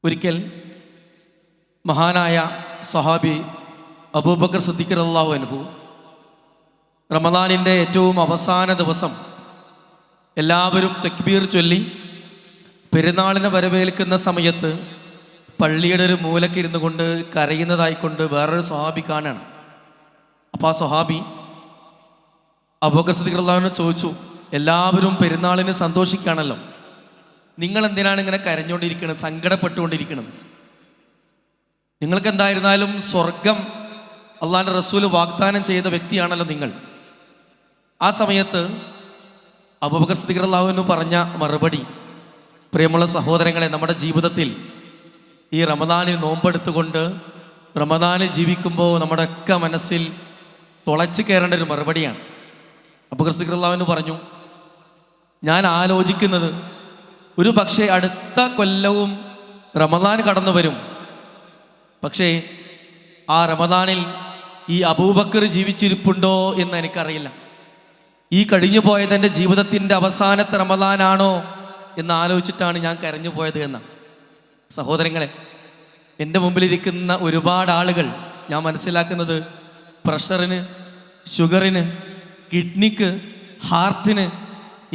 ഒരിക്കൽ മഹാനായ സ്വഹാബി അബൂബക്കർ സിദ്ദീഖ് റളിയല്ലാഹു അൻഹു റമദാനിൻ്റെ ഏറ്റവും അവസാന ദിവസം എല്ലാവരും തക്ബീർ ചൊല്ലി പെരുന്നാളിനെ വരവേൽക്കുന്ന സമയത്ത് പള്ളിയുടെ ഒരു മൂലക്കിരുന്നു കൊണ്ട് കരയുന്നതായിക്കൊണ്ട് വേറൊരു സ്വഹാബി കാണാണ്. അപ്പോൾ ആ സ്വഹാബി അബൂബക്കർ സിദ്ദീഖ് റളിയല്ലാഹു അൻഹു ചോദിച്ചു, എല്ലാവരും പെരുന്നാളിന് സന്തോഷിക്കുകയാണല്ലോ, നിങ്ങൾ എന്തിനാണ് ഇങ്ങനെ കരഞ്ഞുകൊണ്ടിരിക്കുന്നത്, സങ്കടപ്പെട്ടുകൊണ്ടിരിക്കുന്നത്? നിങ്ങൾക്ക് എന്തായിരുന്നാലും സ്വർഗം അള്ളാഹുവിൻ്റെ റസൂല് വാഗ്ദാനം ചെയ്ത വ്യക്തിയാണല്ലോ നിങ്ങൾ. ആ സമയത്ത് അബൂബക്കർ സിദ്ദീഖ് റളിയല്ലാഹു അൻഹു പറഞ്ഞ മറുപടി, പ്രിയമുള്ള സഹോദരങ്ങളെ, നമ്മുടെ ജീവിതത്തിൽ ഈ റമദാനിൽ നോമ്പെടുത്തുകൊണ്ട് റമദാനിൽ ജീവിക്കുമ്പോൾ നമ്മുടെയൊക്കെ മനസ്സിൽ തുളച്ചു കയറേണ്ട ഒരു മറുപടിയാണ്. അബൂബക്കർ സിദ്ദീഖ് റളിയല്ലാഹു അൻഹു പറഞ്ഞു, ഞാൻ ആലോചിക്കുന്നത് ഒരു പക്ഷേ അടുത്ത കൊല്ലവും റമദാൻ കടന്നു വരും, പക്ഷേ ആ റമദാനിൽ ഈ അബൂബക്കർ ജീവിച്ചിരിപ്പുണ്ടോ എന്ന് എനിക്കറിയില്ല. ഈ കഴിഞ്ഞു പോയത് എൻ്റെ ജീവിതത്തിൻ്റെ അവസാനത്തെ റമദാനാണോ എന്ന് ആലോചിച്ചിട്ടാണ് ഞാൻ കരഞ്ഞു പോയത് എന്ന. സഹോദരങ്ങളെ, എൻ്റെ മുമ്പിലിരിക്കുന്ന ഒരുപാട് ആളുകൾ ഞാൻ മനസ്സിലാക്കുന്നത് പ്രഷറിന്, ഷുഗറിന്, കിഡ്നിക്ക്, ഹാർട്ടിന്,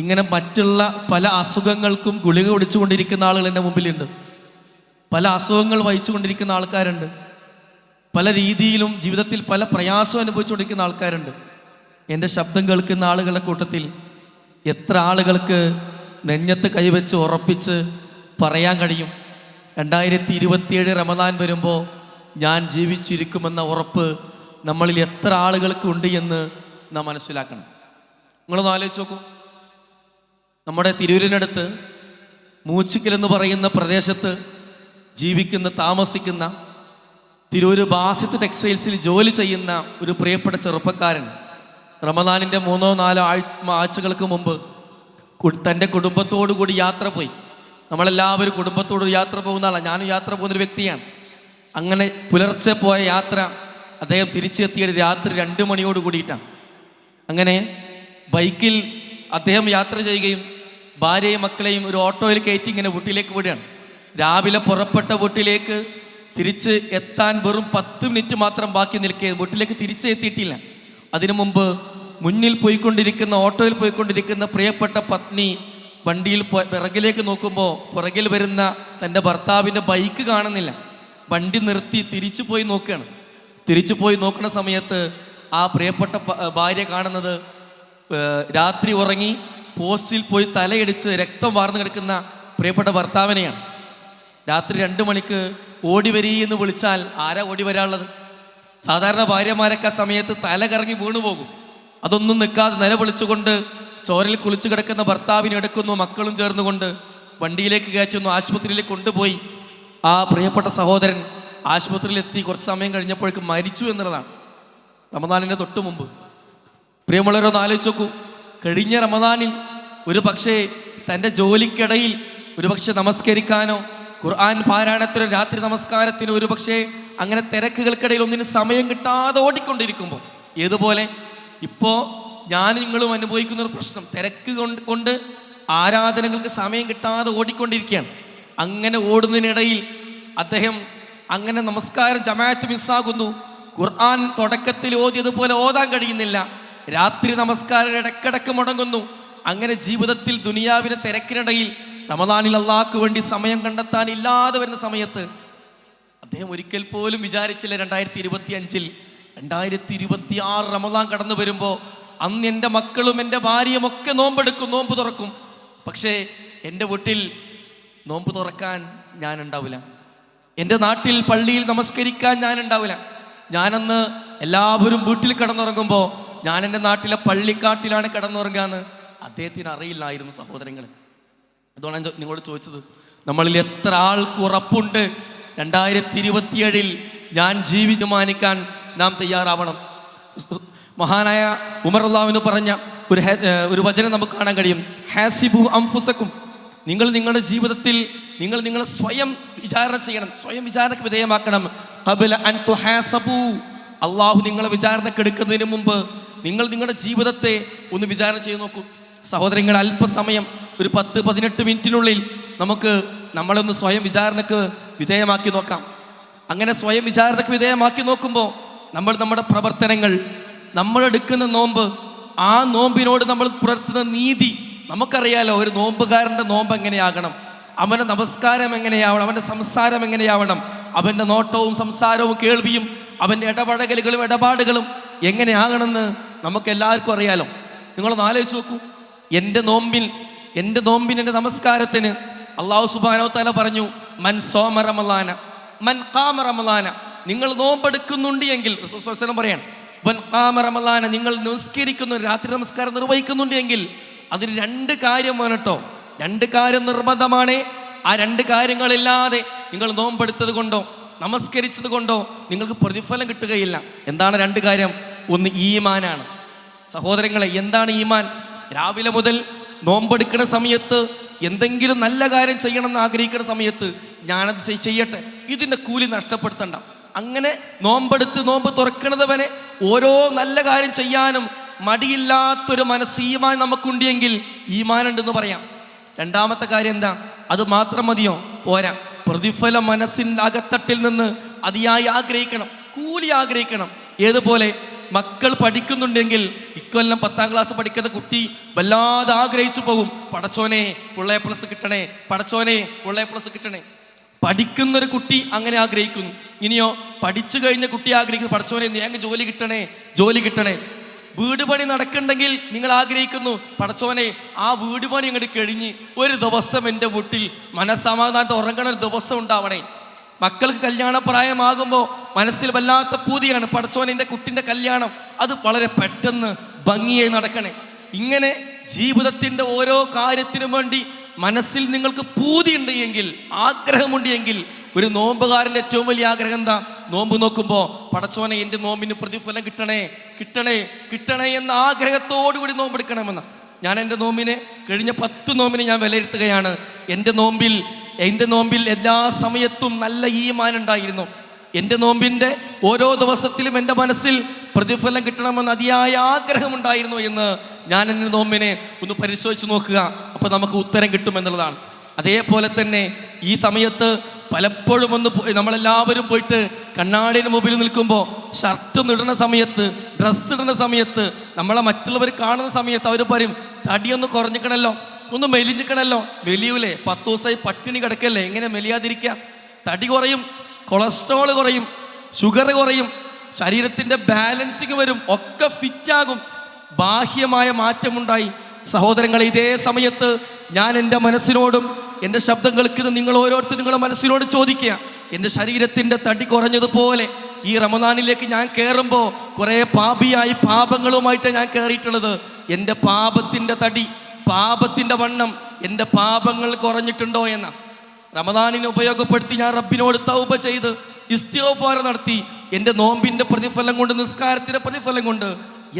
ഇങ്ങനെ മറ്റുള്ള പല അസുഖങ്ങൾക്കും ഗുളിക കുടിച്ചുകൊണ്ടിരിക്കുന്ന ആളുകൾ എൻ്റെ മുമ്പിലുണ്ട്. പല അസുഖങ്ങൾ വഹിച്ചുകൊണ്ടിരിക്കുന്ന ആൾക്കാരുണ്ട്. പല രീതിയിലും ജീവിതത്തിൽ പല പ്രയാസം അനുഭവിച്ചുകൊണ്ടിരിക്കുന്ന ആൾക്കാരുണ്ട്. എൻ്റെ ശബ്ദം കേൾക്കുന്ന ആളുകളുടെ കൂട്ടത്തിൽ എത്ര ആളുകൾക്ക് നെഞ്ഞത്ത് കൈവച്ച് ഉറപ്പിച്ച് പറയാൻ കഴിയും, 2027 റമദാൻ വരുമ്പോൾ ഞാൻ ജീവിച്ചിരിക്കുമെന്ന ഉറപ്പ് നമ്മളിൽ എത്ര ആളുകൾക്ക് ഉണ്ട് എന്ന് നാം മനസ്സിലാക്കണം. നിങ്ങളൊന്ന് ആലോചിച്ച് നോക്കൂ. നമ്മുടെ തിരൂരിനടുത്ത് മൂച്ചിക്കൽ എന്ന് പറയുന്ന പ്രദേശത്ത് താമസിക്കുന്ന തിരൂര് ബാസിത്ത് ടെക്സ്റ്റൈൽസിൽ ജോലി ചെയ്യുന്ന ഒരു പ്രിയപ്പെട്ട ചെറുപ്പക്കാരൻ റമദാനിൻ്റെ 3-4 ആഴ്ചകൾക്ക് മുമ്പ് തൻ്റെ കുടുംബത്തോടു കൂടി യാത്ര പോയി. നമ്മളെല്ലാവരും കുടുംബത്തോട് യാത്ര പോകുന്ന ആളാണ്, ഞാനും യാത്ര പോകുന്നൊരു വ്യക്തിയാണ്. അങ്ങനെ പുലർച്ചെ പോയ യാത്ര അദ്ദേഹം തിരിച്ചെത്തിയത് രാത്രി 2 മണിയോട് കൂടിയിട്ടാണ്. അങ്ങനെ ബൈക്കിൽ അദ്ദേഹം യാത്ര ചെയ്യുകയും ഭാര്യയും മക്കളെയും ഒരു ഓട്ടോയിൽ കയറ്റി ഇങ്ങനെ വീട്ടിലേക്ക് വിടുകയാണ്. രാവിലെ പുറപ്പെട്ട വീട്ടിലേക്ക് തിരിച്ച് എത്താൻ വെറും 10 മിനിറ്റ് മാത്രം ബാക്കി നിൽക്കെ വീട്ടിലേക്ക് തിരിച്ച് എത്തിയിട്ടില്ല. അതിനു മുമ്പ് മുന്നിൽ പോയിക്കൊണ്ടിരിക്കുന്ന ഓട്ടോയിൽ പോയിക്കൊണ്ടിരിക്കുന്ന പ്രിയപ്പെട്ട പത്നി വണ്ടിയിൽ പിറകിലേക്ക് നോക്കുമ്പോൾ പുറകിൽ വരുന്ന തൻ്റെ ഭർത്താവിൻ്റെ ബൈക്ക് കാണുന്നില്ല. വണ്ടി നിർത്തി തിരിച്ചു പോയി നോക്കുകയാണ്. തിരിച്ചു പോയി നോക്കുന്ന സമയത്ത് ആ പ്രിയപ്പെട്ട ഭാര്യ കാണുന്നത് രാത്രി ഉറങ്ങി പോസ്റ്റിൽ പോയി തലയിടിച്ച് രക്തം വാർന്നു കിടക്കുന്ന പ്രിയപ്പെട്ട ഭർത്താവിനെയാണ്. രാത്രി 2 മണിക്ക് ഓടി വരീ എന്ന് വിളിച്ചാൽ ആരാ ഓടി വരാനുള്ളത്? സാധാരണ ഭാര്യമാരൊക്കെ ആ സമയത്ത് തല കറങ്ങി വീണു പോകും. അതൊന്നും നിൽക്കാതെ നിലവിളിച്ചുകൊണ്ട് ചോരയിൽ കുളിച്ചു കിടക്കുന്ന ഭർത്താവിനെ എടുക്കുന്നു, മക്കളും ചേർന്നുകൊണ്ട് വണ്ടിയിലേക്ക് കയറ്റുന്നു, ആശുപത്രിയിലേക്ക് കൊണ്ടുപോയി. ആ പ്രിയപ്പെട്ട സഹോദരൻ ആശുപത്രിയിലെത്തി കുറച്ച് സമയം കഴിഞ്ഞപ്പോഴേക്കും മരിച്ചു എന്നുള്ളതാണ്. റമദാനിൻ്റെ തൊട്ട് മുമ്പ്. പ്രിയമുള്ളവരൊന്ന് ആലോചിച്ച് നോക്കൂ. കഴിഞ്ഞ റമദാനിൽ ഒരു പക്ഷേ തൻ്റെ ജോലിക്കിടയിൽ ഒരു പക്ഷേ നമസ്കരിക്കാനോ ഖുർആൻ പാരായണത്തിനോ രാത്രി നമസ്കാരത്തിനോ ഒരു പക്ഷേ അങ്ങനെ തിരക്കുകൾക്കിടയിൽ ഒന്നിനും സമയം കിട്ടാതെ ഓടിക്കൊണ്ടിരിക്കുമ്പോൾ, ഏതുപോലെ ഇപ്പോൾ ഞാൻ നിങ്ങളും അനുഭവിക്കുന്ന ഒരു പ്രശ്നം, തിരക്ക് കൊണ്ട് ആരാധനകൾക്ക് സമയം കിട്ടാതെ ഓടിക്കൊണ്ടിരിക്കുകയാണ്. അങ്ങനെ ഓടുന്നതിനിടയിൽ അദ്ദേഹം അങ്ങനെ നമസ്കാരം ജമാഅത്ത് മിസ്സാകുന്നു. ഖുർആൻ തുടക്കത്തിൽ ഓതിയതുപോലെ ഓതാൻ കഴിയുന്നില്ല. രാത്രി നമസ്കാരം ഇടക്കിടക്ക് മുടങ്ങുന്നു. അങ്ങനെ ജീവിതത്തിൽ ദുനിയാവിൻ്റെ തിരക്കിനിടയിൽ റമദാനിൽ അള്ളാഹ്ക്ക് വേണ്ടി സമയം കണ്ടെത്താൻ ഇല്ലാതെ വരുന്ന സമയത്ത് അദ്ദേഹം ഒരിക്കൽ പോലും വിചാരിച്ചില്ല 2025 2026 റമദാൻ കടന്നു വരുമ്പോൾ അന്ന് എൻ്റെ മക്കളും എൻ്റെ ഭാര്യയും ഒക്കെ നോമ്പെടുക്കും, നോമ്പ് തുറക്കും. പക്ഷേ എൻ്റെ വീട്ടിൽ നോമ്പ് തുറക്കാൻ ഞാൻ ഉണ്ടാവില്ല. എൻ്റെ നാട്ടിൽ പള്ളിയിൽ നമസ്കരിക്കാൻ ഞാൻ ഉണ്ടാവില്ല. ഞാനന്ന് എല്ലാവരും വീട്ടിൽ കിടന്നുറങ്ങുമ്പോൾ ഞാൻ എൻ്റെ നാട്ടിലെ പള്ളിക്കാട്ടിലാണ് കിടന്നുറങ്ങാന്ന് അദ്ദേഹത്തിന് അറിയില്ലായിരുന്നു. സഹോദരങ്ങൾ, അതുകൊണ്ടാണ് ഞാൻ നിങ്ങളോട് ചോദിച്ചത്, നമ്മളിൽ എത്ര ആൾക്ക് ഉറപ്പുണ്ട് 2027 ഞാൻ ജീവിതമാനിക്കാൻ നാം തയ്യാറാവണം? മഹാനായ ഉമർ റളിയല്ലാഹു അൻഹു പറഞ്ഞ ഒരു വചനം നമുക്ക് കാണാൻ കഴിയും. ഹാസിബു അൻഫുസക്കും, നിങ്ങൾ നിങ്ങളുടെ ജീവിതത്തിൽ നിങ്ങൾ സ്വയം വിചാരണ ചെയ്യണം, സ്വയം വിചാരണക്ക് വിധേയമാക്കണം. ഖബല അൻ തുഹാസബു, അള്ളാഹു നിങ്ങളെ വിചാരണക്ക് എടുക്കുന്നതിന് മുമ്പ് നിങ്ങൾ നിങ്ങളുടെ ജീവിതത്തെ ഒന്ന് വിചാരണ ചെയ്ത് നോക്കൂ. സഹോദരങ്ങൾ, അല്പസമയം ഒരു 10-18 മിനിറ്റിനുള്ളിൽ നമുക്ക് നമ്മളൊന്ന് സ്വയം വിചാരണക്ക് വിധേയമാക്കി നോക്കാം. അങ്ങനെ സ്വയം വിചാരണക്ക് വിധേയമാക്കി നോക്കുമ്പോൾ നമ്മുടെ പ്രവർത്തനങ്ങൾ, നമ്മളെടുക്കുന്ന നോമ്പ്, ആ നോമ്പിനോട് നമ്മൾ പുലർത്തുന്ന നീതി നമുക്കറിയാലോ. ഒരു നോമ്പുകാരൻ്റെ നോമ്പ് എങ്ങനെയാകണം, അവൻ്റെ നമസ്കാരം എങ്ങനെയാവണം, അവൻ്റെ സംസാരം എങ്ങനെയാവണം, അവൻ്റെ നോട്ടവും സംസാരവും കേൾവിയും അവൻ്റെ ഇടപഴകലുകളും ഇടപാടുകളും എങ്ങനെയാകണമെന്ന് നമുക്ക് എല്ലാവർക്കും അറിയാലോ. നിങ്ങളൊന്ന് ആലോചിച്ച് നോക്കൂ. എൻ്റെ നോമ്പിന് എൻ്റെ നമസ്കാരത്തിന് അല്ലാഹു സുബ്ഹാനഹു വ തആല പറഞ്ഞു, മൻ സോമ റമളാന മൻ ഖാമ റമളാന. നിങ്ങൾ നോമ്പെടുക്കുന്നുണ്ട് എങ്കിൽ റസൂൽ സ്വല്ലല്ലാഹു അലൈഹി വസല്ലം പറയാണ്, മൻ ഖാമ റമളാന, നിങ്ങൾ നിസ്കരിക്കുന്നു, രാത്രി നമസ്കാരം നിർവഹിക്കുന്നുണ്ട് എങ്കിൽ അതിന് 2 കാര്യം വേണം കേട്ടോ. 2 കാര്യം നിർബന്ധമാണ്. ആ 2 കാര്യങ്ങളില്ലാതെ നിങ്ങൾ നോമ്പെടുത്തത് കൊണ്ടോ നമസ്കരിച്ചത് കൊണ്ടോ നിങ്ങൾക്ക് പ്രതിഫലം കിട്ടുകയില്ല. എന്താണ് 2 കാര്യം? ഒന്ന് ഈമാനാണ്. സഹോദരങ്ങളെ, എന്താണ് ഈമാൻ? രാവിലെ മുതൽ നോമ്പെടുക്കുന്ന സമയത്ത് എന്തെങ്കിലും നല്ല കാര്യം ചെയ്യണമെന്ന് ആഗ്രഹിക്കുന്ന സമയത്ത് ഞാനത് ചെയ്യട്ടെ, ഇതിൻ്റെ കൂലി നഷ്ടപ്പെടുത്തണ്ട. അങ്ങനെ നോമ്പ് തുറക്കണത് വരെ ഓരോ നല്ല കാര്യം ചെയ്യാനും മടിയില്ലാത്തൊരു മനസ്സ് ഈമാൻ നമുക്കുണ്ടെങ്കിൽ ഈമാനുണ്ടെന്ന് പറയാം. 2ാമത്തെ കാര്യം എന്താ? അത് മാത്രം മതിയോ? പോരാ. പ്രതിഫലം മനസ്സിൻ്റെ അകത്തട്ടിൽ നിന്ന് അതിയായി ആഗ്രഹിക്കണം, കൂലി ആഗ്രഹിക്കണം. ഏതുപോലെ മക്കൾ പഠിക്കുന്നുണ്ടെങ്കിൽ ഇക്കൊല്ലം 10ാം ക്ലാസ് പഠിക്കുന്ന കുട്ടി വല്ലാതെ ആഗ്രഹിച്ചു പോകും, പടച്ചോനെ ഫുൾ A+ കിട്ടണേ, പടച്ചോനെ ഫുൾ A+ കിട്ടണേ. പഠിക്കുന്നൊരു കുട്ടി അങ്ങനെ ആഗ്രഹിക്കുന്നു. ഇനിയോ പഠിച്ചു കഴിഞ്ഞ കുട്ടി ആഗ്രഹിക്കുന്നു, പടച്ചോനെ ഞങ്ങൾക്ക് ജോലി കിട്ടണേ. വീട് പണി നടക്കുന്നുണ്ടെങ്കിൽ നിങ്ങൾ ആഗ്രഹിക്കുന്നു, പടച്ചോനെ ആ വീട് പണി അങ്ങോട്ട് കഴിഞ്ഞ് ഒരു ദിവസം എൻ്റെ വീട്ടിൽ മനസ്സമാധാനത്ത് ഉറങ്ങണ ഒരു ദിവസം ഉണ്ടാവണേ. മക്കൾക്ക് കല്യാണ പ്രായമാകുമ്പോൾ മനസ്സിൽ വല്ലാത്ത പൂതിയാണ്, പടച്ചോനെ എൻ്റെ കുട്ടിൻ്റെ കല്യാണം അത് വളരെ പെട്ടെന്ന് ഭംഗിയായി നടക്കണേ. ഇങ്ങനെ ജീവിതത്തിൻ്റെ ഓരോ കാര്യത്തിനും വേണ്ടി മനസ്സിൽ നിങ്ങൾക്ക് പൂതിയുണ്ട് എങ്കിൽ, ആഗ്രഹമുണ്ട് എങ്കിൽ, ഒരു നോമ്പുകാരൻ്റെ ഏറ്റവും വലിയ ആഗ്രഹം എന്താ? നോമ്പ് നോക്കുമ്പോൾ പടച്ചോനെ എൻ്റെ നോമ്പിന് പ്രതിഫലം കിട്ടണേ എന്ന ആഗ്രഹത്തോടു കൂടി നോമ്പെടുക്കണമെന്ന്. ഞാൻ എൻ്റെ നോമ്പിനെ കഴിഞ്ഞ 10 നോമ്പിനെ ഞാൻ വിലയിരുത്തുകയാണ്. എൻ്റെ നോമ്പിൽ എല്ലാ സമയത്തും നല്ല ഈമാൻ ഉണ്ടായിരുന്നു. എൻ്റെ നോമ്പിൻ്റെ ഓരോ ദിവസത്തിലും എൻ്റെ മനസ്സിൽ പ്രതിഫലം കിട്ടണമെന്ന് അതിയായ ആഗ്രഹമുണ്ടായിരുന്നു എന്ന് ഞാൻ എൻ്റെ നോമ്പിനെ ഒന്ന് പരിശോധിച്ച് നോക്കുക. അപ്പോൾ നമുക്ക് ഉത്തരം കിട്ടുമെന്നുള്ളതാണ്. അതേപോലെ തന്നെ ഈ സമയത്ത് പലപ്പോഴും നമ്മളെല്ലാവരും പോയിട്ട് കണ്ണാടിന് മുമ്പിൽ നിൽക്കുമ്പോൾ ഷർട്ട് ഇടുന്ന സമയത്ത്, ഡ്രസ്സ് ഇടുന്ന സമയത്ത്, നമ്മളെ മറ്റുള്ളവർ കാണുന്ന സമയത്ത് അവർ പറയും, തടിയൊന്ന് കുറഞ്ഞിക്കണല്ലോ, ഒന്ന് മെലിഞ്ഞിക്കണല്ലോ. മെലിയൂലേ? 10 ദിവസമായി പട്ടിണി കിടക്കല്ലേ, എങ്ങനെ മെലിയാതിരിക്കുക? തടി കുറയും, കൊളസ്ട്രോൾ കുറയും, ഷുഗർ കുറയും, ശരീരത്തിൻ്റെ ബാലൻസിങ് വരും, ഒക്കെ ഫിറ്റാകും, ബാഹ്യമായ മാറ്റമുണ്ടായി. സഹോദരങ്ങളെ, ഇതേ സമയത്ത് ഞാൻ എൻ്റെ മനസ്സിനോടും എൻ്റെ ശബ്ദം കേൾക്കുന്ന നിങ്ങൾ ഓരോരുത്തരും നിങ്ങളുടെ മനസ്സിനോട് ചോദിക്കുക, എൻ്റെ ശരീരത്തിൻ്റെ തടി കുറഞ്ഞതുപോലെ ഈ റമദാനിലേക്ക് ഞാൻ കയറുമ്പോൾ കുറേ പാപങ്ങളുമായിട്ടാണ് ഞാൻ കയറിയിട്ടുള്ളത്. എൻ്റെ പാപത്തിൻ്റെ തടി, പാപത്തിൻ്റെ വണ്ണം, എൻ്റെ പാപങ്ങൾ കുറഞ്ഞിട്ടുണ്ടോ എന്ന റമദാനിനെ ഉപയോഗപ്പെടുത്തി ഞാൻ റബ്ബിനോട് തൗബ ചെയ്ത് ഇസ്തിഗ്ഫാർ നടത്തി എൻ്റെ നോമ്പിൻ്റെ പ്രതിഫലം കൊണ്ട്, നിസ്കാരത്തിൻ്റെ പ്രതിഫലം കൊണ്ട്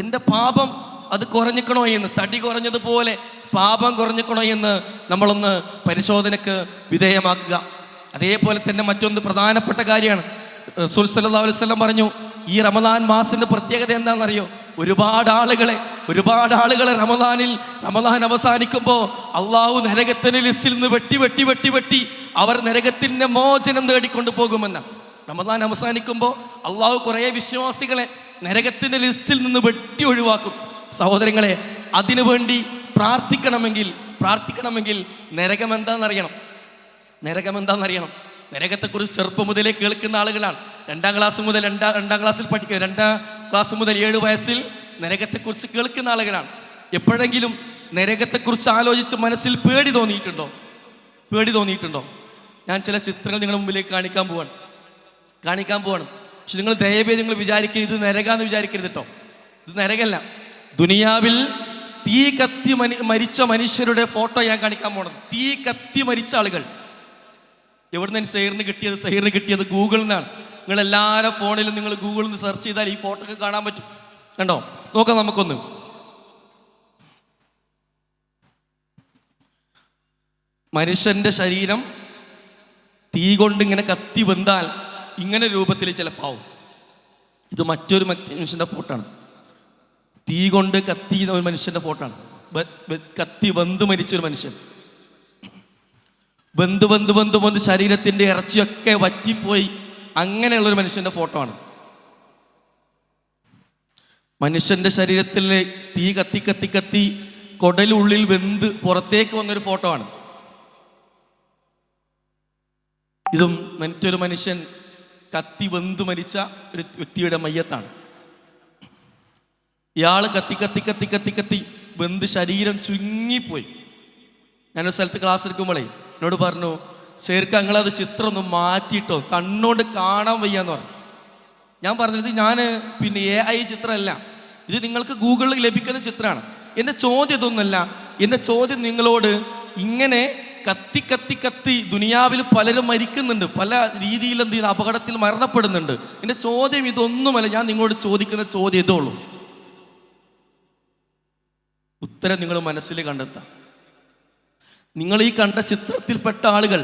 എൻ്റെ പാപം അത് കുറഞ്ഞിക്കണോ എന്ന്, തടി കുറഞ്ഞതുപോലെ പാപം കുറഞ്ഞിക്കണോ എന്ന് നമ്മളൊന്ന് പരിശോധനക്ക് വിധേയമാക്കുക. അതേപോലെ തന്നെ മറ്റൊന്ന് പ്രധാനപ്പെട്ട കാര്യമാണ്. റസൂൽ സല്ലല്ലാഹു അലൈഹി വസല്ലം പറഞ്ഞു, ഈ റമദാൻ മാസത്തിൻ്റെ പ്രത്യേകത എന്താണെന്നറിയോ? ഒരുപാട് ആളുകളെ റമദാൻ അവസാനിക്കുമ്പോൾ അള്ളാഹു നരകത്തിൻ്റെ ലിസ്റ്റിൽ നിന്ന് വെട്ടി അവർ നരകത്തിൻ്റെ മോചനം നേടിക്കൊണ്ട് പോകുമെന്ന്. റമദാൻ അവസാനിക്കുമ്പോൾ അള്ളാഹു കുറേ വിശ്വാസികളെ നരകത്തിൻ്റെ ലിസ്റ്റിൽ നിന്ന് വെട്ടി ഒഴിവാക്കും. സഹോദരങ്ങളെ, അതിനുവേണ്ടി പ്രാർത്ഥിക്കണമെങ്കിൽ നരകം എന്താണെന്നറിയണം. നരകത്തെക്കുറിച്ച് ചെറുപ്പം മുതലേ കേൾക്കുന്ന ആളുകളാണ്. 2ാം ക്ലാസ് മുതൽ 7 വയസ്സിൽ നരകത്തെക്കുറിച്ച് കേൾക്കുന്ന ആളുകളാണ്. എപ്പോഴെങ്കിലും നരകത്തെക്കുറിച്ച് ആലോചിച്ച് മനസ്സിൽ പേടി തോന്നിയിട്ടുണ്ടോ? ഞാൻ ചില ചിത്രങ്ങൾ നിങ്ങളുടെ മുമ്പിലേക്ക് കാണിക്കാൻ പോവാണ്. പക്ഷെ നിങ്ങൾ ദയവേദി നിങ്ങൾ വിചാരിക്കരുത് ഇത് നരകാന്ന് വിചാരിക്കരുത് കേട്ടോ. ഇത് നരകല്ല. ദുനിയാവിൽ തീ കത്തി മരിച്ച മനുഷ്യരുടെ ഫോട്ടോ ഞാൻ കാണിക്കാൻ പോണത്. തീ കത്തി മരിച്ച ആളുകൾ. എവിടുന്ന് സഹീറിന് കിട്ടിയത് ഗൂഗിളിൽ നിന്നാണ്. നിങ്ങൾ എല്ലാവരും ഫോണിലും നിങ്ങൾ ഗൂഗിളിൽ നിന്ന് സെർച്ച് ചെയ്താൽ ഈ ഫോട്ടോ ഒക്കെ കാണാൻ പറ്റും. കണ്ടോ? നോക്കാം നമുക്കൊന്ന്. മനുഷ്യന്റെ ശരീരം തീ കൊണ്ട് ഇങ്ങനെ കത്തി വെന്താൽ ഇങ്ങനെ രൂപത്തിൽ ചിലപ്പാവും. ഇത് മറ്റൊരു മനുഷ്യന്റെ ഫോട്ടോയാണ്. തീ കൊണ്ട് കത്തി ഒരു മനുഷ്യന്റെ ഫോട്ടോയാണ്. കത്തി വെന്ത് മരിച്ചൊരു മനുഷ്യൻ. വെന്ത് ശരീരത്തിൻ്റെ ഇറച്ചിയൊക്കെ വറ്റിപ്പോയി അങ്ങനെയുള്ളൊരു മനുഷ്യൻ്റെ ഫോട്ടോ ആണ്. മനുഷ്യൻ്റെ ശരീരത്തിലെ തീ കത്തി കത്തി കത്തി കുടലുള്ളിൽ വെന്ത് പുറത്തേക്ക് വന്നൊരു ഫോട്ടോ ആണ്. ഇതും മറ്റൊരു മനുഷ്യൻ കത്തി വെന്ത് മരിച്ച ഒരു വ്യക്തിയുടെ മയ്യത്താണ്. ഇയാൾ കത്തി കത്തി കത്തി കത്തി കത്തി വെന്ത് ശരീരം ചുരുങ്ങിപ്പോയി. ഞാനൊരു സ്ഥലത്ത് ക്ലാസ് എടുക്കുമ്പോഴേ എന്നോട് പറഞ്ഞു, ശരിക്കും ഞങ്ങളത് ചിത്രം ഒന്ന് മാറ്റിയിട്ടോ, കണ്ണോണ്ട് കാണാൻ വയ്യാന്ന് പറഞ്ഞു. ഞാൻ പറഞ്ഞത് ഞാൻ പിന്നെ AI ചിത്രമല്ല, ഇത് നിങ്ങൾക്ക് ഗൂഗിളിൽ ലഭിക്കുന്ന ചിത്രമാണ്. എൻ്റെ ചോദ്യം ഇതൊന്നുമല്ല. എൻ്റെ ചോദ്യം നിങ്ങളോട്, ഇങ്ങനെ കത്തി കത്തി കത്തി ദുനിയാവിൽ പലരും മരിക്കുന്നുണ്ട്, പല രീതിയിൽ എന്ത് ചെയ്യുന്ന അപകടത്തിൽ മരണപ്പെടുന്നുണ്ട്. എൻ്റെ ചോദ്യം ഇതൊന്നുമല്ല. ഞാൻ നിങ്ങളോട് ചോദിക്കുന്ന ചോദ്യം ഇതേ ഉള്ളൂ. ഉത്തരം നിങ്ങൾ മനസ്സിൽ കണ്ടെത്താം. നിങ്ങൾ ഈ കണ്ട ചിത്രത്തിൽപ്പെട്ട ആളുകൾ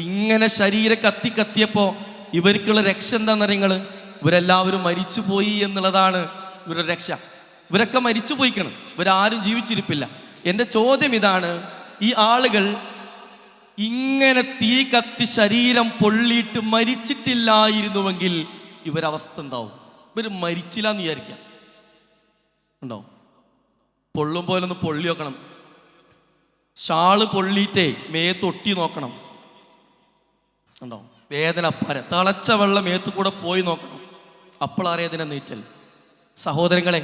ഇങ്ങനെ ശരീരം കത്തി കത്തിയപ്പോൾ ഇവർക്കുള്ള രക്ഷ എന്താണെന്ന് നിങ്ങൾ, ഇവരെല്ലാവരും മരിച്ചുപോയി എന്നുള്ളതാണ് ഇവരുടെ രക്ഷ. ഇവരൊക്കെ മരിച്ചു പോയിക്കണം, ഇവരാരും ജീവിച്ചിരിപ്പില്ല. എൻ്റെ ചോദ്യം ഇതാണ്, ഈ ആളുകൾ ഇങ്ങനെ തീ കത്തി ശരീരം പൊള്ളിയിട്ട് മരിച്ചിട്ടില്ലായിരുന്നുവെങ്കിൽ ഇവരവസ്ഥ എന്താവും? ഇവർ മരിച്ചില്ല എന്ന് വിചാരിക്കാം. ഉണ്ടാവും. പൊള്ളും പോലെ ഒന്ന് പൊള്ളി നോക്കണം. ഷാള് പൊള്ളിയിട്ടേ മേത്തൊട്ടി നോക്കണം. ഉണ്ടാവും. വേദന അപ്പാര തിളച്ച വെള്ളം മേത്ത് കൂടെ പോയി നോക്കണം. അപ്പോഴറിയാതിനെ നീറ്റൽ. സഹോദരങ്ങളെ,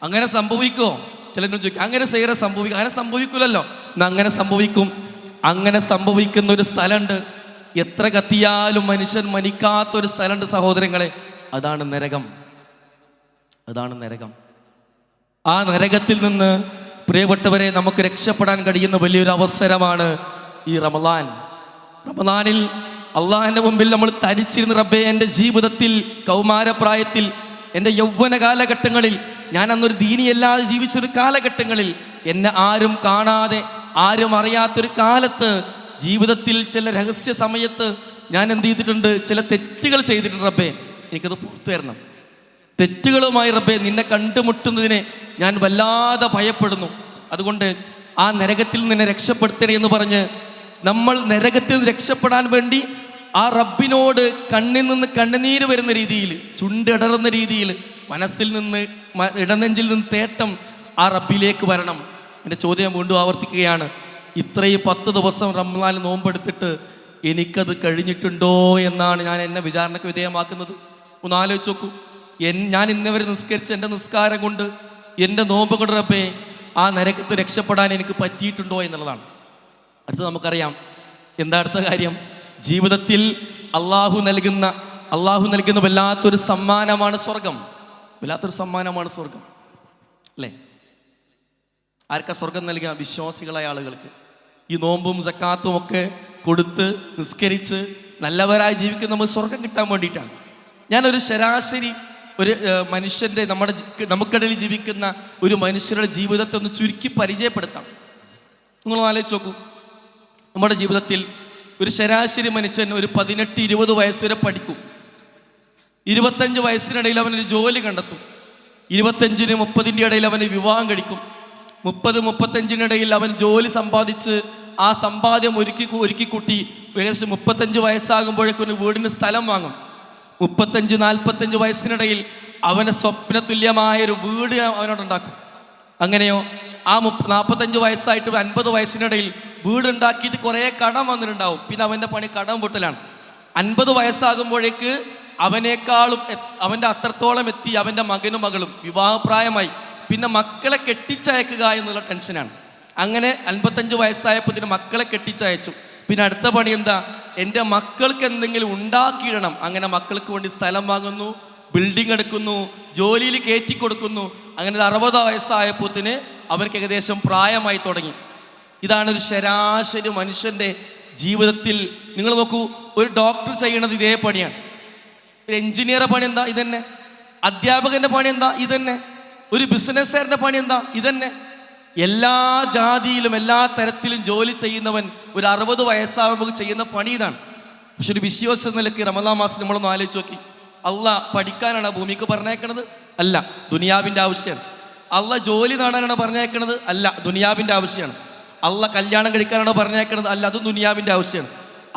അങ്ങനെ സംഭവിക്കുമോ? ചിലരും ചോദിക്കും, അങ്ങനെ സേറെ സംഭവിക്കും. അങ്ങനെ സംഭവിക്കില്ലല്ലോ. അങ്ങനെ സംഭവിക്കും. അങ്ങനെ സംഭവിക്കുന്ന ഒരു സ്ഥലമുണ്ട്. എത്ര കത്തിയാലും മനുഷ്യൻ മരിക്കാത്തൊരു സ്ഥലമുണ്ട് സഹോദരങ്ങളെ. അതാണ് നരകം. അതാണ് നരകം. ആ നരകത്തിൽ നിന്ന് പ്രിയപ്പെട്ടവരെ നമുക്ക് രക്ഷപ്പെടാൻ കഴിയുന്ന വലിയൊരു അവസരമാണ് ഈ റമദാൻ. റമദാനിൽ അള്ളാഹിൻ്റെ മുമ്പിൽ നമ്മൾ തനിച്ചിരുന്ന്, റബ്ബേ, എൻ്റെ ജീവിതത്തിൽ കൗമാരപ്രായത്തിൽ, എൻ്റെ യൗവന കാലഘട്ടങ്ങളിൽ, ഞാൻ അന്നൊരു ദീനിയല്ലാതെ ജീവിച്ചൊരു കാലഘട്ടങ്ങളിൽ, എന്നെ ആരും കാണാതെ ആരും അറിയാത്തൊരു കാലത്ത്, ജീവിതത്തിൽ ചില രഹസ്യ സമയത്ത് ഞാൻ എന്ത് ചെയ്തിട്ടുണ്ട്? ചില തെറ്റുകൾ ചെയ്തിട്ടുണ്ട്. റബ്ബേ, എനിക്കത് പുറത്തു തരണം. തെറ്റുകളുമായി റബ്ബേ നിന്നെ കണ്ടുമുട്ടുന്നതിനെ ഞാൻ വല്ലാതെ ഭയപ്പെടുന്നു. അതുകൊണ്ട് ആ നരകത്തിൽ നിന്നെ രക്ഷപ്പെടുത്തണേ എന്ന് പറഞ്ഞ് നമ്മൾ നരകത്തിൽ നിന്ന് രക്ഷപ്പെടാൻ വേണ്ടി ആ റബ്ബിനോട് കണ്ണിൽ നിന്ന് കണ്ണുനീര് വരുന്ന രീതിയിൽ, ചുണ്ടിടറുന്ന രീതിയിൽ, മനസ്സിൽ നിന്ന് ഇടനെഞ്ചിൽ നിന്ന് തേട്ടം ആ റബ്ബിലേക്ക് വരണം. എൻ്റെ ചോദ്യം വീണ്ടും ആവർത്തിക്കുകയാണ്. ഇത്രയും 10 ദിവസം റമദാൻ നോമ്പെടുത്തിട്ട് എനിക്കത് കഴിഞ്ഞിട്ടുണ്ടോ എന്നാണ് ഞാൻ എന്നെ വിചാരണയ്ക്ക് വിധേയമാക്കുന്നത്. ഒന്ന് ആലോചിച്ച് നോക്കൂ. ഞാൻ ഇന്നവരെ നിസ്കരിച്ച എൻ്റെ നിസ്കാരം കൊണ്ട്, എൻ്റെ നോമ്പ് കൊണ്ട് റബ്ബേ ആ നരകത്ത് രക്ഷപ്പെടാൻ എനിക്ക് പറ്റിയിട്ടുണ്ടോ എന്നുള്ളതാണ്. അടുത്ത് നമുക്കറിയാം എന്താ അടുത്ത കാര്യം. ജീവിതത്തിൽ അള്ളാഹു നൽകുന്ന വല്ലാത്തൊരു സമ്മാനമാണ് സ്വർഗം. വല്ലാത്തൊരു സമ്മാനമാണ് സ്വർഗം, അല്ലേ? ആർക്കാ സ്വർഗം നൽകുക? വിശ്വാസികളായ ആളുകൾക്ക്. ഈ നോമ്പും സക്കാത്തും ഒക്കെ കൊടുത്ത് നിസ്കരിച്ച് നല്ലവരായി ജീവിക്കുന്ന നമുക്ക് സ്വർഗം കിട്ടാൻ വേണ്ടിയിട്ടാണ്. ഞാനൊരു ശരാശരി ഒരു മനുഷ്യൻ്റെ നമുക്കിടയിൽ ജീവിക്കുന്ന ഒരു മനുഷ്യരുടെ ജീവിതത്തെ ഒന്ന് ചുരുക്കി പരിചയപ്പെടുത്താം. നിങ്ങൾ ആലോചിച്ച് നോക്കൂ. നമ്മുടെ ജീവിതത്തിൽ ഒരു ശരാശരി മനുഷ്യൻ ഒരു 18-20 വയസ്സ് വരെ പഠിക്കും. 25 വയസ്സിനിടയിൽ അവനൊരു ജോലി കണ്ടെത്തും. 25-30 ഇടയിൽ അവന് വിവാഹം കഴിക്കും. 30-35 അവൻ ജോലി സമ്പാദിച്ച് ആ സമ്പാദ്യം ഒരുക്കി കൂട്ടി ഏകദേശം 35 വയസ്സാകുമ്പോഴേക്കും ഒരു വീടിന് സ്ഥലം വാങ്ങും. 35-45 വയസ്സിനിടയിൽ അവന് സ്വപ്ന തുല്യമായൊരു വീട് അവനോടുണ്ടാക്കും. അങ്ങനെയോ ആ 45 വയസ്സായിട്ട് 50 വയസ്സിനിടയിൽ വീടുണ്ടാക്കിയിട്ട് കുറേ കടം വന്നിട്ടുണ്ടാവും. പിന്നെ അവൻ്റെ പണി കടം പൊട്ടലാണ്. 50 വയസ്സാകുമ്പോഴേക്ക് അവനേക്കാളും അവൻ്റെ അത്രത്തോളം എത്തി അവൻ്റെ മകനും മകളും വിവാഹപ്രായമായി. പിന്നെ മക്കളെ കെട്ടിച്ചയക്കുക എന്നുള്ള ടെൻഷനാണ്. അങ്ങനെ 55 വയസ്സായപ്പോൾ ഇതിന് മക്കളെ കെട്ടിച്ചയച്ചു. പിന്നെ അടുത്ത പണി എന്താ? എൻ്റെ മക്കൾക്ക് എന്തെങ്കിലും ഉണ്ടാക്കിയിടണം. അങ്ങനെ മക്കൾക്ക് വേണ്ടി സ്ഥലം വാങ്ങുന്നു, ബിൽഡിംഗ് എടുക്കുന്നു, ജോലിയിൽ കയറ്റി കൊടുക്കുന്നു. അങ്ങനെ ഒരു 60 വയസ്സായപ്പോത്തിന് അവർക്ക് ഏകദേശം പ്രായമായി തുടങ്ങി. ഇതാണ് ഒരു ശരാശരി മനുഷ്യൻ്റെ ജീവിതത്തിൽ. നിങ്ങൾ നോക്കൂ, ഒരു ഡോക്ടർ ചെയ്യണത് ഇതേ പണിയാണ്. ഒരു എഞ്ചിനീയറുടെ പണി എന്താ? ഇതന്നെ. അധ്യാപകൻ്റെ പണി എന്താ? ഇതന്നെ. ഒരു ബിസിനസ്സുകാരൻ്റെ പണി എന്താ? ഇതന്നെ. എല്ലാ ജാതിയിലും എല്ലാ തരത്തിലും ജോലി ചെയ്യുന്നവൻ ഒരു 60 വയസ്സാകുമ്പോൾ ചെയ്യുന്ന പണി ഇതാണ്. പക്ഷെ ഒരു വിശ്വാസ നിലയ്ക്ക് റമദാൻ മാസം നമ്മളൊന്ന് ആലോചിച്ച് നോക്കി. അള്ളാഹ് പഠിക്കാനാണ് ഭൂമിക്ക് പറഞ്ഞേക്കണത്? അല്ല, ദുനിയാവിൻ്റെ ആവശ്യമാണ്. അള്ളാഹ് ജോലി നേടാനാണ് പറഞ്ഞേക്കണത്? അല്ല, ദുനിയാവിൻ്റെ ആവശ്യമാണ്. അല്ല കല്യാണം കഴിക്കാനാണോ പറഞ്ഞേക്കണത്? അല്ല, അത് ദുനിയാവിൻ്റെ ആവശ്യമാണ്.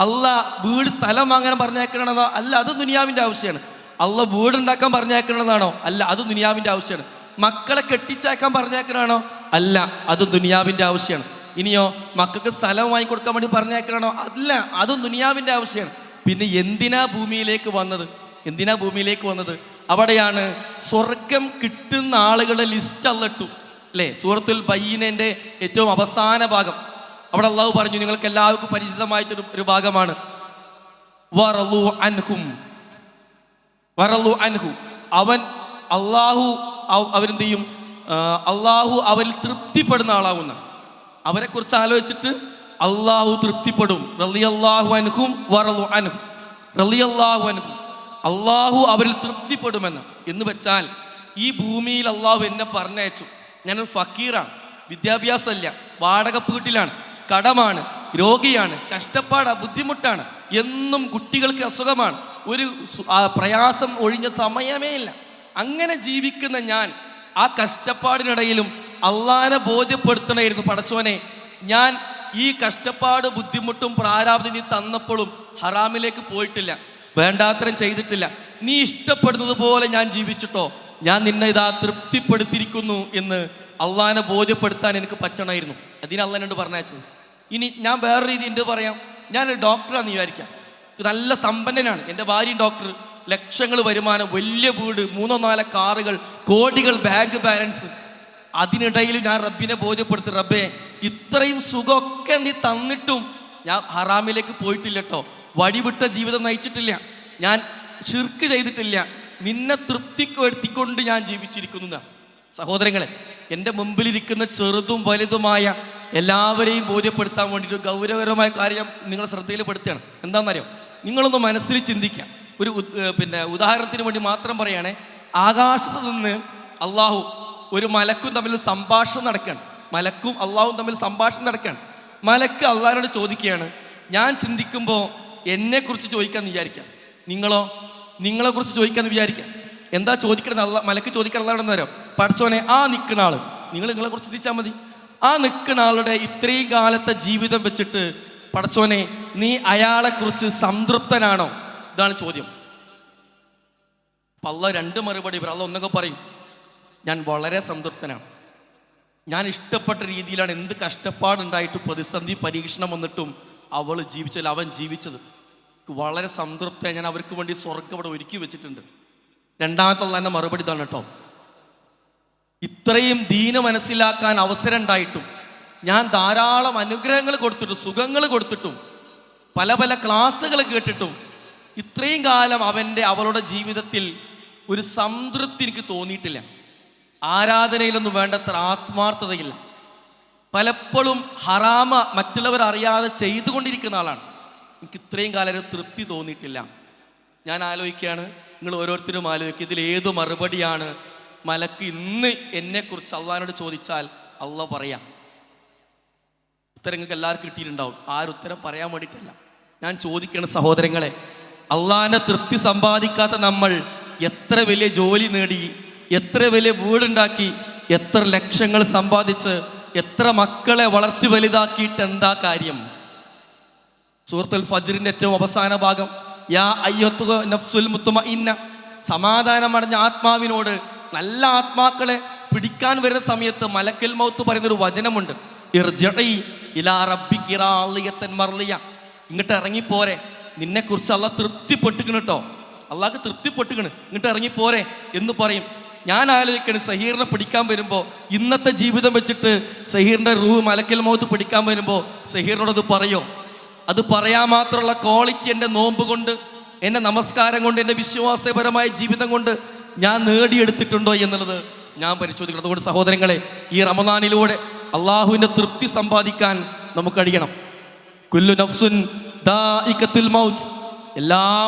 അല്ല വീട് സ്ഥലം വാങ്ങാൻ പറഞ്ഞേക്കണതോ? അല്ല, അത് ദുനിയാവിൻ്റെ ആവശ്യമാണ്. അല്ല വീടുണ്ടാക്കാൻ പറഞ്ഞേക്കണതാണോ? അല്ല, അത് ദുനിയാവിൻ്റെ ആവശ്യമാണ്. മക്കളെ കെട്ടിച്ചേക്കാൻ പറഞ്ഞേക്കണാണോ? അല്ല, അത് ദുനിയാവിൻ്റെ ആവശ്യമാണ്. ഇനിയോ മക്കൾക്ക് സ്ഥലം വാങ്ങിക്കൊടുക്കാൻ വേണ്ടി പറഞ്ഞേക്കണോ? അല്ല, അതും ദുനിയാവിൻ്റെ ആവശ്യമാണ്. പിന്നെ എന്തിനാ ഭൂമിയിലേക്ക് വന്നത്? എന്തിനാ ഭൂമിയിലേക്ക് വന്നത്? അവിടെയാണ് സ്വർഗം കിട്ടുന്ന ആളുകളുടെ ലിസ്റ്റ് അല്ലട്ടു അല്ലേ? സൂറത്തുൽ ബയ്യിനയുടെ ഏറ്റവും അവസാന ഭാഗം അവിടെ അള്ളാഹു പറഞ്ഞു, നിങ്ങൾക്ക് എല്ലാവർക്കും പരിചിതമായിട്ടൊരു ഭാഗമാണ്. വറളു അൻഹു, അവൻ അള്ളാഹു അവരെന്ത് ചെയ്യും? അള്ളാഹു അവരിൽ തൃപ്തിപ്പെടുന്ന ആളാവുന്ന. അവരെ കുറിച്ച് ആലോചിച്ചിട്ട് അള്ളാഹു തൃപ്തിപ്പെടും. റളിയല്ലാഹു അൻഹും വറളു അൻഹു, റളിയല്ലാഹു അൻഹു, അള്ളാഹു അവരിൽ തൃപ്തിപ്പെടുമെന്ന്. എന്ന് വെച്ചാൽ ഈ ഭൂമിയിൽ അള്ളാഹു എന്നെ പറഞ്ഞയച്ചു. ഞാനൊരു ഫക്കീറാണ്, വിദ്യാഭ്യാസമില്ല, വാടക വീട്ടിലാണ്, കടമാണ്, രോഗിയാണ്, കഷ്ടപ്പാടാണ്, ബുദ്ധിമുട്ടാണ്, എന്നും കുട്ടികൾക്ക് അസുഖമാണ്, ഒരു പ്രയാസം ഒഴിഞ്ഞ സമയമേ ഇല്ല. അങ്ങനെ ജീവിക്കുന്ന ഞാൻ ആ കഷ്ടപ്പാടിനിടയിലും അള്ളാനെ ബോധ്യപ്പെടുത്തണമായിരുന്നു. പടച്ചോനെ, ഞാൻ ഈ കഷ്ടപ്പാട് ബുദ്ധിമുട്ടും പ്രാരാബ്ധം നീ തന്നപ്പോഴും ഹറാമിലേക്ക് പോയിട്ടില്ല, വേണ്ടാത്തരം ചെയ്തിട്ടില്ല. നീ ഇഷ്ടപ്പെടുന്നത് പോലെ ഞാൻ ജീവിച്ചിട്ടോ, ഞാൻ നിന്നെ ഇതാ തൃപ്തിപ്പെടുത്തിയിരിക്കുന്നു എന്ന് അള്ളാനെ ബോധ്യപ്പെടുത്താൻ എനിക്ക് പറ്റണമായിരുന്നു. അതിന് അള്ളാനോട് പറഞ്ഞയച്ചത്. ഇനി ഞാൻ വേറെ രീതി എന്ത് പറയാം? ഞാനൊരു ഡോക്ടറാണെന്ന് വിചാരിക്കാം, നല്ല സമ്പന്നനാണ്, എൻ്റെ ഭാര്യയും ഡോക്ടർ, ലക്ഷങ്ങൾ വരുമാനം, വലിയ വീട്, 3-4 കാറുകൾ, കോടികൾ ബാങ്ക് ബാലൻസ്. അതിനിടയിൽ ഞാൻ റബ്ബിനെ ബോധ്യപ്പെടുത്തി, റബ്ബേ ഇത്രയും സുഖമൊക്കെ നീ തന്നിട്ടും ഞാൻ ഹറാമിലേക്ക് പോയിട്ടില്ല കേട്ടോ, വഴിവിട്ട ജീവിതം നയിച്ചിട്ടില്ല, ഞാൻ ശിർക്ക് ചെയ്തിട്ടില്ല, നിന്നെ തൃപ്തിപ്പെടുത്തിക്കൊണ്ട് ഞാൻ ജീവിച്ചിരിക്കുന്നു. സഹോദരങ്ങളെ, എൻ്റെ മുമ്പിലിരിക്കുന്ന ചെറുതും വലുതുമായ എല്ലാവരെയും ബോധ്യപ്പെടുത്താൻ വേണ്ടിയിട്ട് ഗൗരവകരമായ കാര്യം നിങ്ങളെ ശ്രദ്ധയിൽപ്പെടുത്തുകയാണ്. എന്താണെന്നറിയോ? നിങ്ങളൊന്ന് മനസ്സിൽ ചിന്തിക്കുക. ഒരു ഉദാഹരണത്തിന് വേണ്ടി മാത്രം പറയുകയാണെ, ആകാശത്ത് നിന്ന് അള്ളാഹു ഒരു മലക്കും തമ്മിൽ സംഭാഷണം നടക്കുകയാണ്. മലക്കും അള്ളാഹും തമ്മിൽ സംഭാഷണം നടക്കുകയാണ്. മലക്ക് അള്ളാഹിനോട് ചോദിക്കുകയാണ്, ഞാൻ ചിന്തിക്കുമ്പോൾ എന്നെക്കുറിച്ച് ചോദിക്കാമെന്ന് വിചാരിക്കാം, നിങ്ങളോ നിങ്ങളെക്കുറിച്ച് ചോദിക്കാമെന്ന് വിചാരിക്കാം. എന്താ ചോദിക്കണത്? മലക്ക് ചോദിക്കണം അള്ളാഹുടെന്ന് വരാം, പടച്ചോനെ ആ നിൽക്കുന്ന ആള്, നിങ്ങളെക്കുറിച്ച് ചിന്തിച്ചാൽ മതി. ആ നിൽക്കുന്ന ആളുടെ ഇത്രയും കാലത്തെ ജീവിതം വെച്ചിട്ട് പടച്ചോനെ നീ അയാളെക്കുറിച്ച് സംതൃപ്തനാണോ? ഇതാണ് ചോദ്യം. അപ്പം അള്ളാഹ് 2 മറുപടി പറയും. അള്ളാഹ് ഒന്നൊക്കെ പറയും, ഞാൻ വളരെ സംതൃപ്തനാണ്, ഞാൻ ഇഷ്ടപ്പെട്ട രീതിയിലാണ്, എന്ത് കഷ്ടപ്പാടുണ്ടായിട്ട് പ്രതിസന്ധി പരീക്ഷണം വന്നിട്ടും അവൾ ജീവിച്ചല്ല, അവൻ ജീവിച്ചത് വളരെ സംതൃപ്തയാണ്, ഞാൻ അവർക്ക് വേണ്ടി സ്വർഗ്ഗം അവിടെ ഒരുക്കി വെച്ചിട്ടുണ്ട്. രണ്ടാമത്തെ അള്ളാഹിൻ്റെ മറുപടി ഇതാണ് കേട്ടോ, ഇത്രയും ദീന മനസ്സിലാക്കാൻ അവസരം ഉണ്ടായിട്ടും, ഞാൻ ധാരാളം അനുഗ്രഹങ്ങൾ കൊടുത്തിട്ടും സുഖങ്ങൾ കൊടുത്തിട്ടും പല പല ക്ലാസ്സുകൾ കേട്ടിട്ടും ഇത്രയും കാലം അവളുടെ ജീവിതത്തിൽ ഒരു സംതൃപ്തി എനിക്ക് തോന്നിയിട്ടില്ല. ആരാധനയിലൊന്നും വേണ്ടത്ര ആത്മാർത്ഥതയില്ല. പലപ്പോഴും ഹറാമ മറ്റുള്ളവർ അറിയാതെ ചെയ്തുകൊണ്ടിരിക്കുന്ന ആളാണ്. എനിക്ക് ഇത്രയും കാലം ഒരു തൃപ്തി തോന്നിയിട്ടില്ല. ഞാൻ ആലോചിക്കുകയാണ്, നിങ്ങൾ ഓരോരുത്തരും ആലോചിക്കുക, ഇതിൽ ഏത് മറുപടിയാണ് മലക്ക് ഇന്ന് എന്നെക്കുറിച്ച് അള്ളാഹിനോട് ചോദിച്ചാൽ അള്ളാഹ് പറയാം? ഉത്തരം നിങ്ങൾക്ക് എല്ലാവർക്കും കിട്ടിയിട്ടുണ്ടാവും. ആരുത്തരം പറയാൻ വേണ്ടിയിട്ടല്ല ഞാൻ ചോദിക്കണം. സഹോദരങ്ങളെ, അള്ളാഹിൻ്റെ തൃപ്തി സമ്പാദിക്കാത്ത നമ്മൾ എത്ര വലിയ ജോലി നേടി, എത്ര വലിയ വീടുണ്ടാക്കി, എത്ര ലക്ഷങ്ങൾ സമ്പാദിച്ച്, എത്ര മക്കളെ വളർത്തി വലുതാക്കിയിട്ട് എന്താ കാര്യം? സൂറത്തുൽ ഫജ്റിന്റെ ഏറ്റവും അവസാന ഭാഗം, യാ അയ്യത്തുക നഫ്സുൽ മുത്മഇന്ന, സമാധാനമടഞ്ഞ ആത്മാവിനോട്, നല്ല ആത്മാക്കളെ പിടിക്കാൻ വരുന്ന സമയത്ത് മലക്കൽ മൗത്ത് പറയുന്നൊരു വചനമുണ്ട്, ഇർജിഇ ഇലാ റബ്ബിക റാളിയത്തൻ മർളിയ, ഇങ്ങോട്ട് ഇറങ്ങിപ്പോരെ, നിന്നെക്കുറിച്ച് അള്ളാഹ് തൃപ്തിപ്പെട്ടുകണ് കേട്ടോ, അള്ളാഹ്ക്ക് തൃപ്തിപ്പെട്ടുകണ്, ഇങ്ങോട്ട് ഇറങ്ങിപ്പോരെ എന്ന് പറയും. ഞാൻ ആലോചിക്കണം, സഹീറിനെ പിടിക്കാൻ വരുമ്പോൾ, ഇന്നത്തെ ജീവിതം വെച്ചിട്ട് സഹീറിൻ്റെ റൂഹ് മലക്കൽ മൗത്ത് പിടിക്കാൻ വരുമ്പോൾ സഹീറിനോടത് പറയോ? അത് പറയാൻ മാത്രമുള്ള ക്വാളിറ്റി എൻ്റെ നോമ്പ് കൊണ്ട്, എൻ്റെ നമസ്കാരം കൊണ്ട്, എൻ്റെ വിശ്വാസപരമായ ജീവിതം കൊണ്ട് ഞാൻ നേടിയെടുത്തിട്ടുണ്ടോ എന്നുള്ളത് ഞാൻ പരിശോധിക്കണം. അതുകൊണ്ട് സഹോദരങ്ങളെ, ഈ റമദാനിലൂടെ അള്ളാഹുവിൻ്റെ തൃപ്തി സമ്പാദിക്കാൻ നമുക്ക് കഴിയണം. കുല്ലു നഫ്സുൻ ദാഇഖത്തുൽ മൗത്ത്,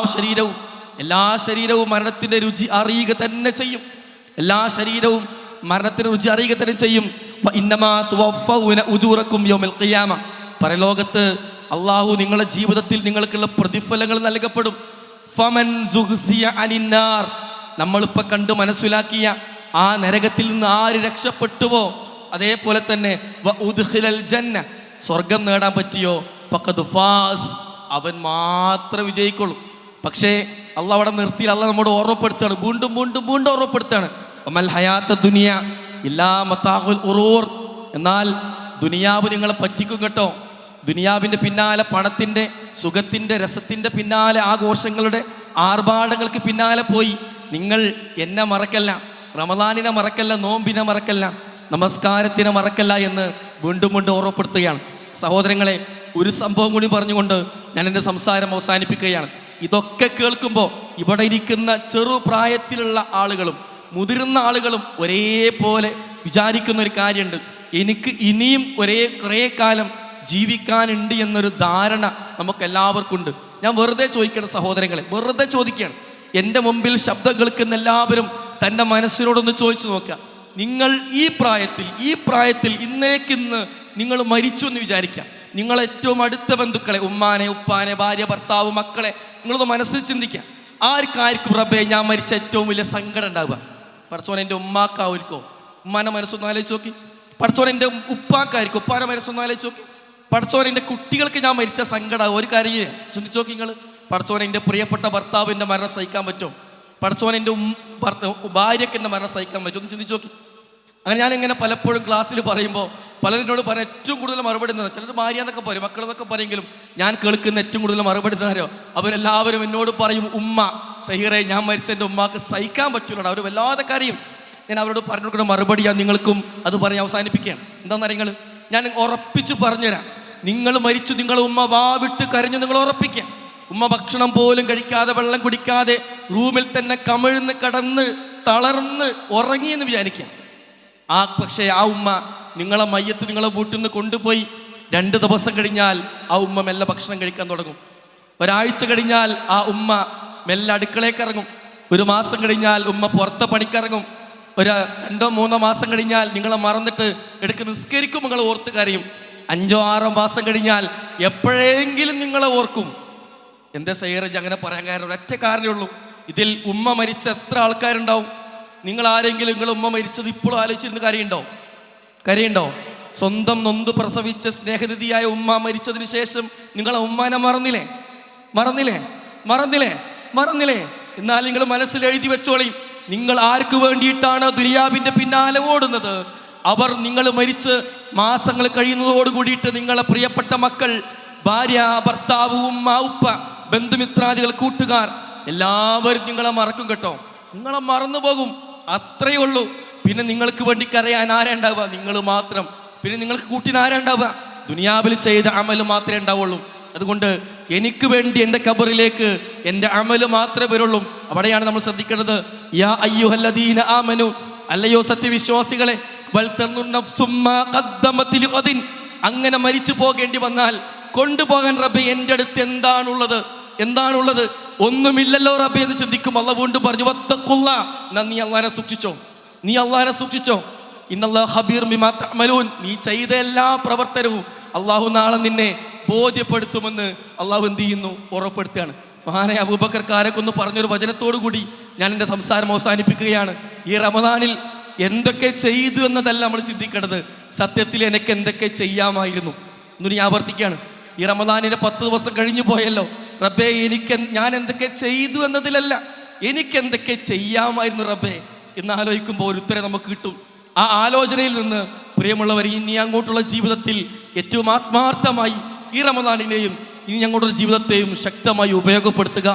എല്ലാ ശരീരവും മരണത്തിൻ്റെ രുചി അറിയുക തന്നെ ചെയ്യും. എല്ലാ ശരീരവും മരണത്തിൻ്റെ രുചി അറിയുക തന്നെ ചെയ്യും. ഇന്നമാ തുവഫൗന ഉജൂറക്കും യൗമൽ ഖിയാമ, പരലോകത്ത് അള്ളാഹു നിങ്ങളുടെ ജീവിതത്തിൽ നിങ്ങൾക്കുള്ള പ്രതിഫലങ്ങൾ നൽകപ്പെടും. ഫമൻ സുഹ്സിയ അനിന്നാർ, നമ്മളിപ്പോൾ കണ്ട് മനസ്സിലാക്കിയ ആ നരകത്തിൽ നിന്ന് ആര് രക്ഷപ്പെട്ടുവോ, അതേപോലെ തന്നെ വ ഉദ്ഖിലൽ ജന്ന, സ്വർഗം നേടാൻ പറ്റിയോ ഫഖദ് ഫാസ്, അവൻ മാത്രമേ വിജയിക്കുള്ളൂ. പക്ഷേ അള്ളാഹ് അവിടെ നിർത്തി അള്ളാഹ് നമ്മോട് ഓർമ്മപ്പെടുത്തുകയാണ്, വീണ്ടും വീണ്ടും വീണ്ടും ഓർമ്മപ്പെടുത്തുകയാണ്. അമൽ ഹയാത്ത ദുനിയ ഇല്ലാ മതാഉൽ ഉറൂർ, എന്നാൽ ദുനിയാവ് നിങ്ങളെ പറ്റിക്കും കേട്ടോ. ദുനിയാവിൻ്റെ പിന്നാലെ, പണത്തിൻ്റെ, സുഖത്തിൻ്റെ, രസത്തിൻ്റെ പിന്നാലെ, ആഘോഷങ്ങളുടെ ആർഭാടങ്ങൾക്ക് പിന്നാലെ പോയി നിങ്ങൾ എന്നെ മറക്കല്ല, റമദാനിനെ മറക്കല്ല, നോമ്പിനെ മറക്കല്ല, നമസ്കാരത്തിനെ മറക്കല്ല എന്ന് വീണ്ടും വീണ്ടും ഓർമ്മപ്പെടുത്തുകയാണ്. സഹോദരങ്ങളെ, ഒരു സംഭവം കൂടി പറഞ്ഞുകൊണ്ട് ഞാൻ എൻ്റെ സംസാരം അവസാനിപ്പിക്കുകയാണ്. ഇതൊക്കെ കേൾക്കുമ്പോൾ ഇവിടെ ഇരിക്കുന്ന ചെറുപ്രായത്തിലുള്ള ആളുകളും മുതിർന്ന ആളുകളും ഒരേപോലെ വിചാരിക്കുന്ന ഒരു കാര്യമുണ്ട്, എനിക്ക് ഇനിയും കുറേ കാലം ജീവിക്കാനുണ്ട് എന്നൊരു ധാരണ നമുക്കെല്ലാവർക്കും ഉണ്ട്. ഞാൻ വെറുതെ ചോദിക്കണം സഹോദരങ്ങളെ, വെറുതെ ചോദിക്കുകയാണ്. എൻ്റെ മുമ്പിൽ ശബ്ദം കേൾക്കുന്ന എല്ലാവരും തൻ്റെ മനസ്സിനോടൊന്ന് ചോദിച്ചു നോക്കുക. നിങ്ങൾ ഈ പ്രായത്തിൽ ഇന്നേക്കിന്ന് നിങ്ങൾ മരിച്ചു എന്ന് വിചാരിക്കാം. നിങ്ങൾ ഏറ്റവും അടുത്ത ബന്ധുക്കളെ, ഉമ്മാനെ, ഉപ്പാനെ, ഭാര്യ, ഭർത്താവ്, മക്കളെ നിങ്ങളൊന്ന് മനസ്സിൽ ചിന്തിക്കുക. ആർക്കായിരിക്കും റബ്ബേ ഞാൻ മരിച്ച ഏറ്റവും വലിയ സങ്കടം ഉണ്ടാവുക? പടച്ചോൻ എൻ്റെ ഉമ്മാക്കായിരിക്കോ? ഉമ്മാനെ മനസ്സൊന്ന് ആലോചിച്ച് നോക്കി. പടച്ചോൻ എൻ്റെ ഉപ്പാക്കായിരിക്കും, ഉപ്പാനെ മനസ്സൊന്ന് ആലോചിച്ച് നോക്കി. പടച്ചോൻ എൻ്റെ കുട്ടികൾക്ക് ഞാൻ മരിച്ച സങ്കടം ഒരു കാര്യം ചിന്തിച്ചു നോക്കി നിങ്ങൾ. പടച്ചോൻ എൻ്റെ പ്രിയപ്പെട്ട ഭർത്താവിൻ്റെ മരണം സഹിക്കാൻ പറ്റും? പടച്ചോൻ എൻ്റെ ഭാര്യയ്ക്ക് എൻ്റെ മരണം സഹിക്കാൻ പറ്റും? ഒന്ന് ചിന്തിച്ചു നോക്കി. അങ്ങനെ ഞാനിങ്ങനെ പലപ്പോഴും ക്ലാസ്സിൽ പറയുമ്പോൾ പലരോട് പറയാൻ ഏറ്റവും കൂടുതൽ മറുപടി എന്താ, ചിലർ ഭാര്യ എന്നൊക്കെ പറയും, മക്കളെന്നൊക്കെ പറയെങ്കിലും ഞാൻ കേൾക്കുന്ന ഏറ്റവും കൂടുതൽ മറുപടി എന്താ, അവരെല്ലാവരും എന്നോട് പറയും, ഉമ്മ സഹീറെ ഞാൻ മരിച്ച എൻ്റെ ഉമ്മാക്ക് സഹിക്കാൻ പറ്റൂലോ, അവർ വല്ലാതെ കരയും. ഞാൻ അവരോട് പറഞ്ഞു കൊടുക്കുന്ന മറുപടിയാണ് നിങ്ങൾക്കും അത് പറഞ്ഞ് അവസാനിപ്പിക്കുകയാണ്. എന്താണെന്ന് നിങ്ങൾ ഞാൻ ഉറപ്പിച്ച് പറഞ്ഞുതരാം. നിങ്ങൾ മരിച്ചു, നിങ്ങൾ ഉമ്മ വാവിട്ട് കരഞ്ഞു, നിങ്ങൾ ഉറപ്പിക്കുക. ഉമ്മ ഭക്ഷണം പോലും കഴിക്കാതെ, വെള്ളം കുടിക്കാതെ റൂമിൽ തന്നെ കമിഴ്ന്ന് കിടന്ന് തളർന്ന് ഉറങ്ങിയെന്ന് വിചാരിക്കുക. പക്ഷേ ആ ഉമ്മ നിങ്ങളെ മയ്യത്ത് നിങ്ങളെ വീട്ടിൽ നിന്ന് കൊണ്ടുപോയി 2 ദിവസം കഴിഞ്ഞാൽ ആ ഉമ്മ മെല്ലെ ഭക്ഷണം കഴിക്കാൻ തുടങ്ങും. ഒരാഴ്ച കഴിഞ്ഞാൽ ആ ഉമ്മ മെല്ലെ അടുക്കളയ്ക്ക് ഇറങ്ങും. 1 മാസം കഴിഞ്ഞാൽ ഉമ്മ പുറത്തെ പണിക്കിറങ്ങും. 2-3 മാസം കഴിഞ്ഞാൽ നിങ്ങളെ മറന്നിട്ട് എടുക്ക് നിസ്കരിക്കും, നിങ്ങൾ ഓർത്ത് കരയും. 5-6 മാസം കഴിഞ്ഞാൽ എപ്പോഴെങ്കിലും നിങ്ങളെ ഓർക്കും. എന്താ സൈറജ് അങ്ങനെ പറയാൻ കാരണം? ഒറ്റ കാരണമേ ഉള്ളൂ. ഇതിൽ ഉമ്മ മരിച്ച എത്ര ആൾക്കാരുണ്ടാവും? നിങ്ങൾ ആരെങ്കിലും നിങ്ങളെ ഉമ്മ മരിച്ചത് ഇപ്പോഴും ആലോചിച്ചിരുന്ന് കരയുണ്ടോ? സ്വന്തം നൊന്ത് പ്രസവിച്ച സ്നേഹനിധിയായ ഉമ്മ മരിച്ചതിന് ശേഷം നിങ്ങളെ ഉമ്മാനെ മറന്നില്ലേ? എന്നാൽ നിങ്ങൾ മനസ്സിൽ എഴുതി വെച്ചോളി, നിങ്ങൾ ആർക്ക് വേണ്ടിയിട്ടാണ് ദുനിയാവിൻ്റെ പിന്നാലെ ഓടുന്നത്, അവർ നിങ്ങൾ മരിച്ച് മാസങ്ങൾ കഴിയുന്നതോട് കൂടിയിട്ട് നിങ്ങളെ പ്രിയപ്പെട്ട മക്കൾ, ഭാര്യ, ഭർത്താവ്, ഉമ്മ, ഉപ്പ, ബന്ധുമിത്രാദികൾ, കൂട്ടുകാർ എല്ലാവരും നിങ്ങളെ മറക്കും കേട്ടോ. നിങ്ങളെ മറന്നു പോകും, അത്രയേ ഉള്ളൂ. പിന്നെ നിങ്ങൾക്ക് വേണ്ടി കരയാൻ ആരാ ഉണ്ടാവുക? നിങ്ങൾ മാത്രം. പിന്നെ നിങ്ങൾക്ക് കൂട്ടിന് ആരാ ഉണ്ടാവുക? ദുനിയാവിൽ ചെയ്ത അമല് മാത്രമേ ഉണ്ടാവുള്ളൂ. അതുകൊണ്ട് എനിക്ക് വേണ്ടി എൻ്റെ ഖബറിലേക്ക് എൻ്റെ അമല് മാത്രമേ വരുള്ളൂ. അവിടെയാണ് നമ്മൾ ശ്രദ്ധിക്കേണ്ടത്. യാ അയ്യുഹല്ലദീന ആമനു, അല്ലയോ സത്യവിശ്വാസികളെ, അങ്ങനെ മരിച്ചു പോകേണ്ടി വന്നാൽ കൊണ്ടുപോകാൻ റബ്ബേ എൻ്റെ അടുത്ത് എന്താണുള്ളത്? ഒന്നുമില്ലല്ലോ റബ്ബേ എന്ന് ചിന്തിക്കും. അല്ലാഹ് വീണ്ടും പറഞ്ഞു, വത്തഖുല്ല, നീ അല്ലാഹനെ സൂക്ഷിച്ചോ. ഇന്നല്ലാഹു ഖബീർ ബിമാ തഅമലൂൻ, നീ ചെയ്ത എല്ലാ പ്രവർത്തനവും അല്ലാഹു നാളെ നിന്നെ ബോധ്യപ്പെടുത്തുമെന്ന് അല്ലാഹു എന്ത് ചെയ്യുന്നു? ഉറപ്പെടുത്തുകയാണ്. മഹാനായ അബൂബക്കർ കാരക്കൊന്ന് പറഞ്ഞൊരു വചനത്തോടു കൂടി ഞാൻ എൻ്റെ സംസാരം അവസാനിപ്പിക്കുകയാണ്. ഈ റമദാനിൽ എന്തൊക്കെ ചെയ്തു എന്നതല്ല നമ്മൾ ചിന്തിക്കേണ്ടത്, സത്യത്തിൽ എനിക്ക് എന്തൊക്കെ ചെയ്യാമായിരുന്നു എന്ന് ഞാൻ ആവർത്തിക്കുകയാണ്. ഈ റമദാനിൻ്റെ 10 ദിവസം കഴിഞ്ഞു പോയല്ലോ. റബ്ബേ, ഞാൻ എന്തൊക്കെ ചെയ്തു എന്നതിലല്ല, എനിക്കെന്തൊക്കെ ചെയ്യാമായിരുന്നു റബ്ബേ എന്ന് ആലോചിക്കുമ്പോൾ ഒരു ഉത്തരം നമുക്ക് കിട്ടും. ആ ആലോചനയിൽ നിന്ന് പ്രിയമുള്ളവർ, ഇനി അങ്ങോട്ടുള്ള ജീവിതത്തിൽ ഏറ്റവും ആത്മാർത്ഥമായി ഈ റമദാനിനെയും ഇനി ഞങ്ങളുടെ ജീവിതത്തെയും ശക്തമായി ഉപയോഗപ്പെടുത്തുക.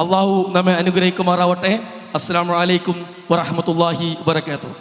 അള്ളാഹു നമ്മെ അനുഗ്രഹിക്കുമാറാവട്ടെ. അസ്സലാമു അലൈക്കും വറഹ്മത്തുള്ളാഹി വബറകാതുഹു.